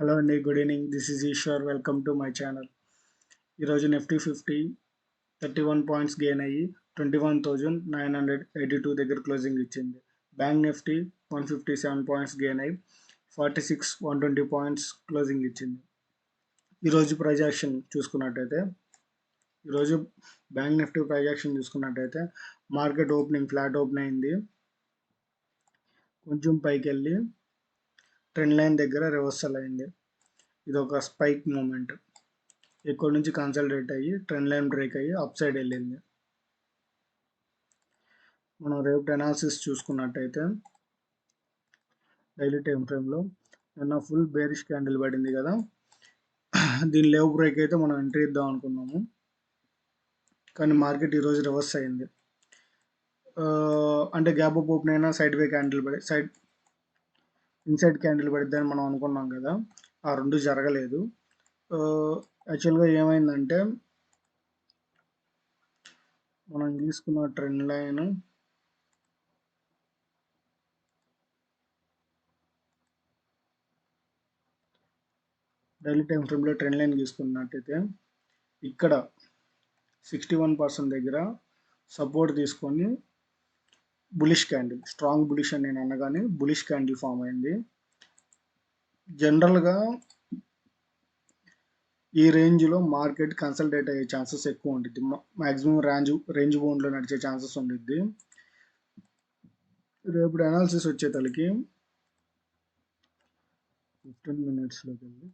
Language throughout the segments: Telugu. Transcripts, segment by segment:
హలో అండి, good evening. This is Eshwar. Welcome to my channel. ఈరోజు నిఫ్టీ 31 పాయింట్స్ గెయిన్ అయ్యి 21,982 దగ్గర క్లోజింగ్ ఇచ్చింది. బ్యాంక్ నిఫ్టీ 157 పాయింట్స్ గెయిన్ అయ్యి 120 పాయింట్స్ క్లోజింగ్ ఇచ్చింది. ఈరోజు ప్రైజ్ యాక్షన్ చూసుకున్నట్టయితే ఈరోజు బ్యాంక్ నిఫ్టీ ప్రైజ్ యాక్షన్ చూసుకున్నట్టయితే మార్కెట్ ఫ్లాట్ ఓపెన్ అయింది. కొంచెం పైకి వెళ్ళి ట్రెండ్ లైన్ దగ్గర రివర్సల్ అయింది. ఇది ఒక స్పైక్ మూమెంట్. ఇక్కడ నుంచి కన్సల్టేట్ అయ్యి ట్రెండ్ లైన్ బ్రేక్ అయ్యి అప్ సైడ్ వెళ్ళింది. మనం రేపు అనాలిసిస్ చూసుకున్నట్టయితే డైలీ టైం ఫ్రేమ్లో నిన్న ఫుల్ బేరిష్ క్యాండిల్ పడింది కదా, దీని లేవ్ బ్రేక్ అయితే మనం ఎంట్రీ ఇద్దాం అనుకున్నాము, కానీ మార్కెట్ ఈరోజు రివర్స్ అయింది. అంటే గ్యాప్ అప్ ఓపెన్ అయినా సైడ్ వే క్యాండిల్ ఇన్సైడ్ క్యాండిల్ పడిద్దని మనం అనుకున్నాం కదా, ఆ రెండు జరగలేదు. యాక్చువల్గా ఏమైందంటే మనం తీసుకున్న ట్రెండ్ లైన్ డైలీ టైం ఫ్రేమ్లో ట్రెండ్ లైన్ తీసుకున్నట్టయితే ఇక్కడ 61% దగ్గర సపోర్ట్ తీసుకొని బులిష్ క్యాండిల్, స్ట్రాంగ్ బులిష్ అని నేను అనగానే బులిష్ క్యాండిల్ ఫామ్ అయింది. జనరల్గా ఈ రేంజ్లో మార్కెట్ కన్సల్టేట్ అయ్యే ఛాన్సెస్ ఎక్కువ ఉంటుంది. మ్యాక్సిమం రేంజ్ బౌండ్లో నడిచే ఛాన్సెస్ ఉంటుంది. రేపు అనాలిసిస్ వచ్చేతలకి 15 minutesలోకి వెళ్ళి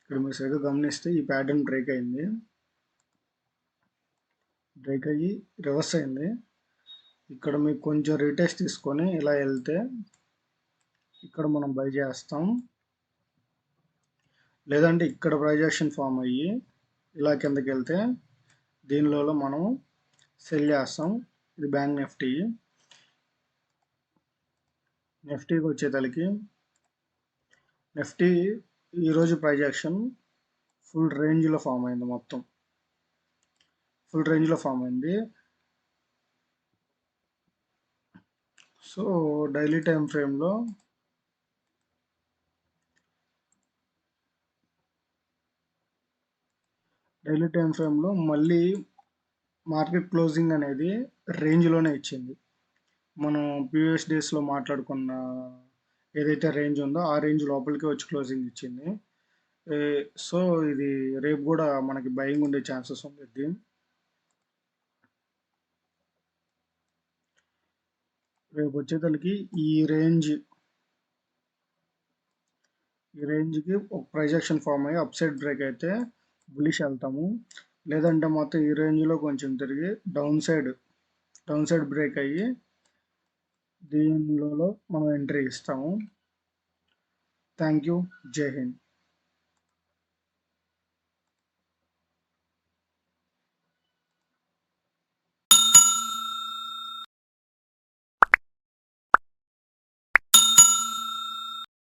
ఇక్కడ మీరు సరిగ్గా గమనిస్తే ఈ ప్యాటర్న్ బ్రేక్ అయింది, బ్రేక్ అయ్యి రివర్స్ అయింది. ఇక్కడ మీకు కొంచెం రీటెస్ట్ తీసుకొని ఇలా వెళ్తే ఇక్కడ మనం బై చేస్తాం, లేదంటే ఇక్కడ ప్రైజ్ యాక్షన్ ఫామ్ అయ్యి ఇలా కిందకి వెళ్తే దీనిలో మనం సెల్ చేస్తాం. ఇది బ్యాంక్ నిఫ్టీకి వచ్చేతలకి నిఫ్టీ ఈరోజు ప్రైజ్ యాక్షన్ ఫుల్ రేంజ్లో ఫామ్ అయింది, మొత్తం ఫుల్ రేంజ్లో ఫామ్ అయింది. సో డైలీ టైం ఫ్రేమ్లో మళ్ళీ మార్కెట్ క్లోజింగ్ అనేది రేంజ్లోనే ఇచ్చింది. మనం ప్రీవియస్ డేస్లో మాట్లాడుకున్న ఏదైతే రేంజ్ ఉందో ఆ రేంజ్ లోపలికి వచ్చి క్లోజింగ్ ఇచ్చింది. సో ఇది రేపు కూడా మనకి బయింగ్ ఉండే ఛాన్సెస్ ఉంటుంది. రేపు వచ్చేతలకి ఈ రేంజ్కి ఒక ప్రైజ్ యాక్షన్ ఫామ్ అయ్యి అప్ సైడ్ బ్రేక్ అయితే బులిష్ వెళ్తాము, లేదంటే మొత్తం ఈ రేంజ్లో కొంచెం తిరిగి డౌన్ సైడ్ బ్రేక్ అయ్యి దీనిలో మనం ఎంట్రీ ఇస్తాము. Thank you. జై హింద్.